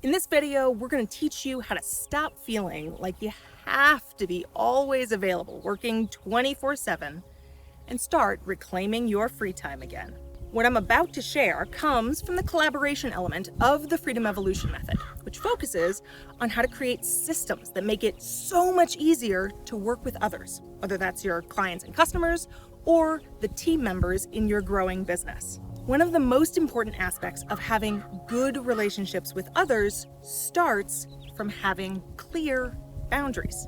In this video, we're going to teach you how to stop feeling like you have to be always available, working 24/7, and start reclaiming your free time again. What I'm about to share comes from the collaboration element of the Freedom Evolution method, which focuses on how to create systems that make it so much easier to work with others, whether that's your clients and customers or the team members in your growing business. One of the most important aspects of having good relationships with others starts from having clear boundaries.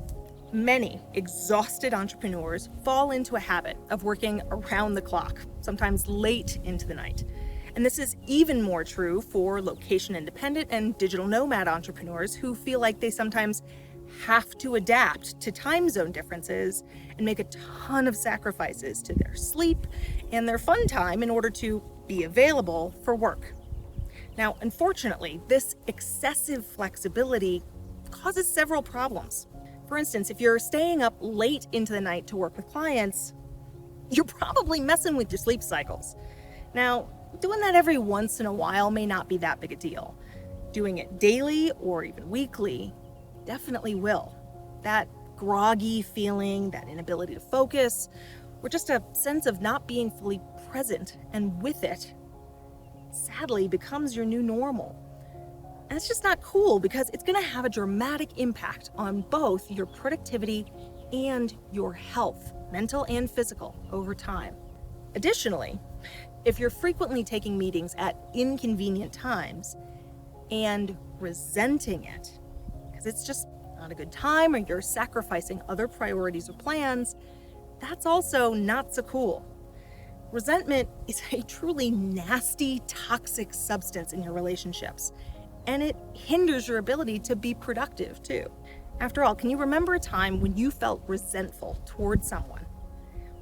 Many exhausted entrepreneurs fall into a habit of working around the clock, sometimes late into the night. And this is even more true for location independent and digital nomad entrepreneurs who feel like they sometimes have to adapt to time zone differences and make a ton of sacrifices to their sleep and their fun time in order to be available for work. Now, unfortunately, this excessive flexibility causes several problems. For instance, if you're staying up late into the night to work with clients, you're probably messing with your sleep cycles. Now, doing that every once in a while may not be that big a deal. Doing it daily or even weekly definitely will. That groggy feeling, that inability to focus, or just a sense of not being fully present and with it, sadly becomes your new normal. And it's just not cool because it's going to have a dramatic impact on both your productivity and your health, mental and physical, over time. Additionally, if you're frequently taking meetings at inconvenient times and resenting it, because it's just not a good time or you're sacrificing other priorities or plans, that's also not so cool. Resentment is a truly nasty, toxic substance in your relationships, and it hinders your ability to be productive too. After all, can you remember a time when you felt resentful towards someone?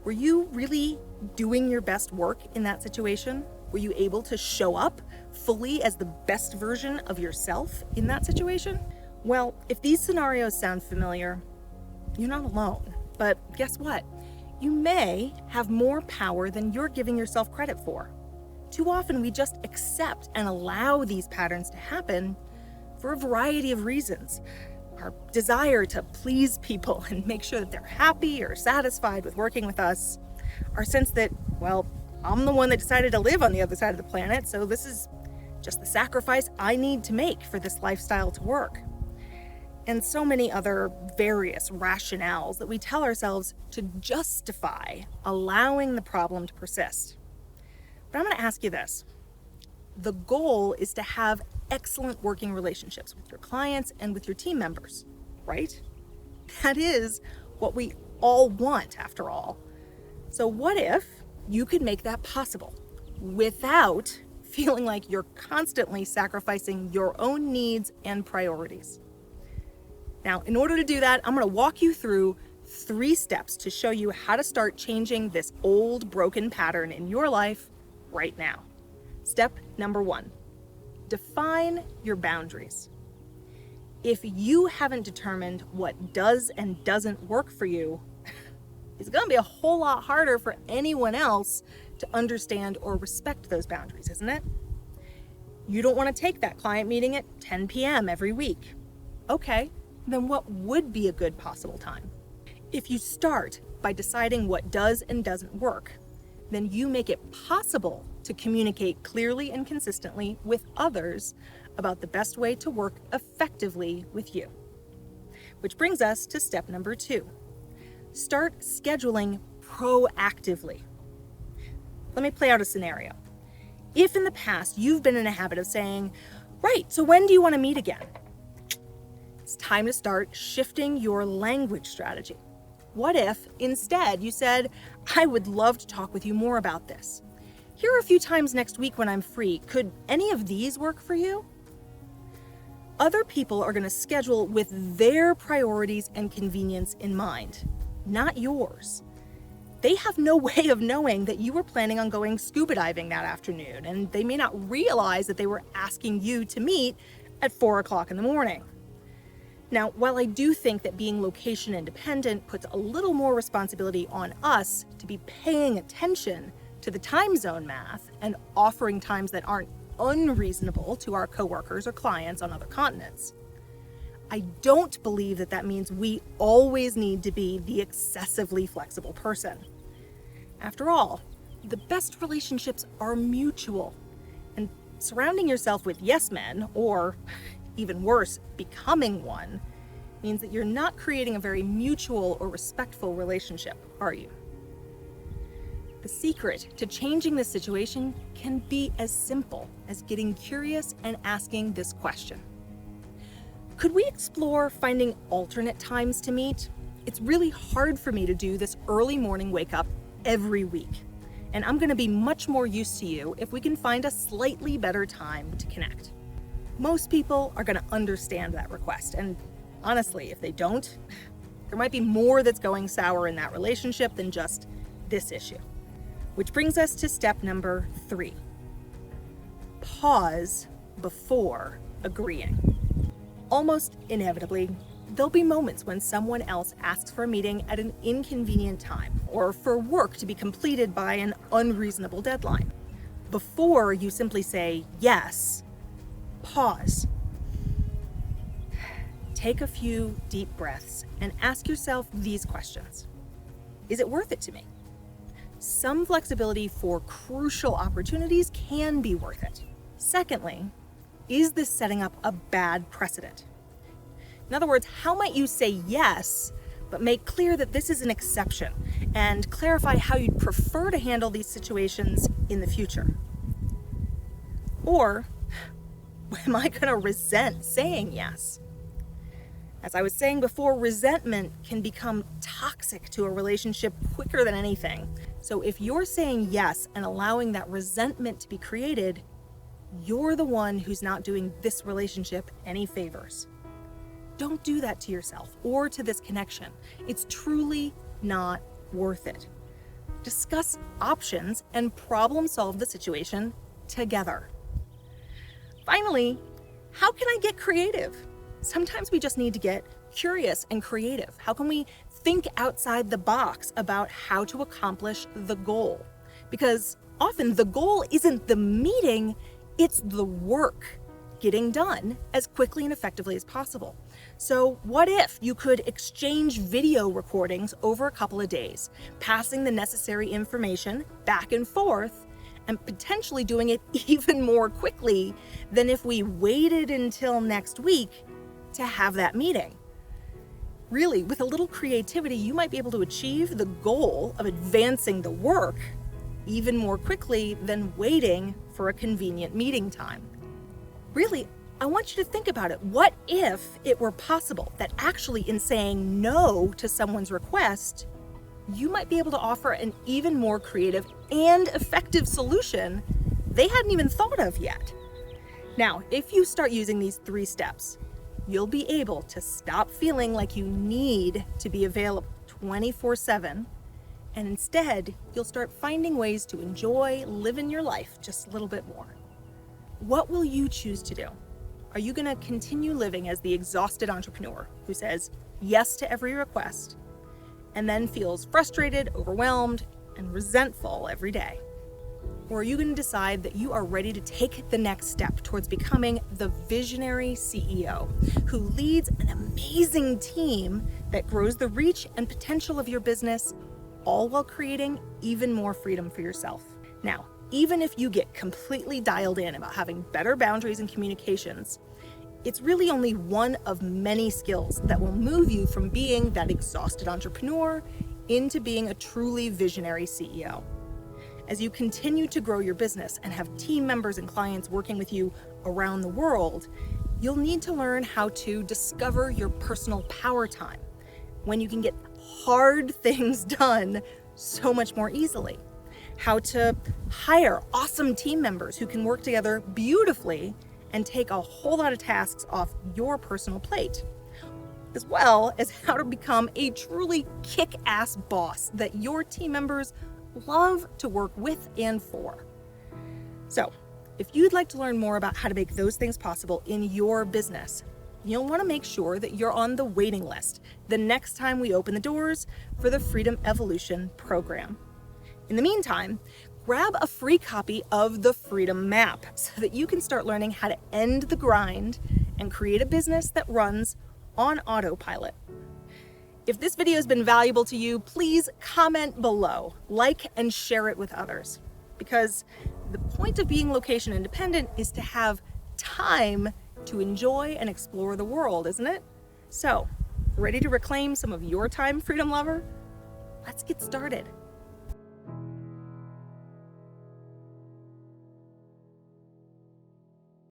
Were you really doing your best work in that situation? Were you able to show up fully as the best version of yourself in that situation? Well, if these scenarios sound familiar, you're not alone. But guess what? You may have more power than you're giving yourself credit for. Too often we just accept and allow these patterns to happen for a variety of reasons. Our desire to please people and make sure that they're happy or satisfied with working with us. Our sense that, well, I'm the one that decided to live on the other side of the planet, so this is just the sacrifice I need to make for this lifestyle to work. And so many other various rationales that we tell ourselves to justify allowing the problem to persist. But I'm going to ask you this. The goal is to have excellent working relationships with your clients and with your team members, right? That is what we all want, after all. So what if you could make that possible without feeling like you're constantly sacrificing your own needs and priorities? Now, in order to do that, I'm going to walk you through 3 steps to show you how to start changing this old broken pattern in your life right now. Step number 1, define your boundaries. If you haven't determined what does and doesn't work for you, it's going to be a whole lot harder for anyone else to understand or respect those boundaries, isn't it? You don't want to take that client meeting at 10 p.m. every week. Okay, then what would be a good possible time? If you start by deciding what does and doesn't work, then you make it possible to communicate clearly and consistently with others about the best way to work effectively with you. Which brings us to step number 2. Start scheduling proactively. Let me play out a scenario. If in the past you've been in a habit of saying, right, so when do you want to meet again? It's time to start shifting your language strategy. What if instead you said, I would love to talk with you more about this. Here are a few times next week when I'm free. Could any of these work for you? Other people are going to schedule with their priorities and convenience in mind, not yours. They have no way of knowing that you were planning on going scuba diving that afternoon, and they may not realize that they were asking you to meet at 4 o'clock in the morning. Now, while I do think that being location independent puts a little more responsibility on us to be paying attention to the time zone math and offering times that aren't unreasonable to our coworkers or clients on other continents. I don't believe that means we always need to be the excessively flexible person. After all, the best relationships are mutual, and surrounding yourself with yes men, or even worse, becoming one, means that you're not creating a very mutual or respectful relationship, are you? The secret to changing this situation can be as simple as getting curious and asking this question. Could we explore finding alternate times to meet? It's really hard for me to do this early morning wake up every week, and I'm going to be much more used to you if we can find a slightly better time to connect. Most people are going to understand that request, and honestly, if they don't, there might be more that's going sour in that relationship than just this issue. Which brings us to step number 3. Pause before agreeing. Almost inevitably, there'll be moments when someone else asks for a meeting at an inconvenient time, or for work to be completed by an unreasonable deadline. Before you simply say yes, pause. Take a few deep breaths and ask yourself these questions. Is it worth it to me? Some flexibility for crucial opportunities can be worth it. Secondly, is this setting up a bad precedent? In other words, how might you say yes, but make clear that this is an exception, and clarify how you'd prefer to handle these situations in the future? Or, am I going to resent saying yes? As I was saying before, resentment can become toxic to a relationship quicker than anything. So if you're saying yes and allowing that resentment to be created, you're the one who's not doing this relationship any favors. Don't do that to yourself or to this connection. It's truly not worth it. Discuss options and problem solve the situation together. Finally, how can I get creative? Sometimes we just need to get curious and creative. How can we think outside the box about how to accomplish the goal? Because often the goal isn't the meeting, it's the work getting done as quickly and effectively as possible. So what if you could exchange video recordings over a couple of days, passing the necessary information back and forth, and potentially doing it even more quickly than if we waited until next week to have that meeting? Really, with a little creativity, you might be able to achieve the goal of advancing the work even more quickly than waiting for a convenient meeting time. Really, I want you to think about it. What if it were possible that actually in saying no to someone's request, you might be able to offer an even more creative and effective solution they hadn't even thought of yet? Now, if you start using these 3 steps, you'll be able to stop feeling like you need to be available 24/7, and instead, you'll start finding ways to enjoy living your life just a little bit more. What will you choose to do? Are you going to continue living as the exhausted entrepreneur who says yes to every request and then feels frustrated, overwhelmed, and resentful every day? Or are you going to decide that you are ready to take the next step towards becoming the visionary CEO who leads an amazing team that grows the reach and potential of your business, all while creating even more freedom for yourself? Now, even if you get completely dialed in about having better boundaries and communications, it's really only one of many skills that will move you from being that exhausted entrepreneur into being a truly visionary CEO. As you continue to grow your business and have team members and clients working with you around the world, you'll need to learn how to discover your personal power time, when you can get hard things done so much more easily. How to hire awesome team members who can work together beautifully and take a whole lot of tasks off your personal plate, as well as how to become a truly kick-ass boss that your team members love to work with and for. So, if you'd like to learn more about how to make those things possible in your business, you'll want to make sure that you're on the waiting list the next time we open the doors for the Freedom Evolution program. In the meantime, grab a free copy of the Freedom Map so that you can start learning how to end the grind and create a business that runs on autopilot. If this video has been valuable to you, please comment below, like and share it with others. Because the point of being location independent is to have time to enjoy and explore the world, isn't it? So, ready to reclaim some of your time, freedom lover? Let's get started.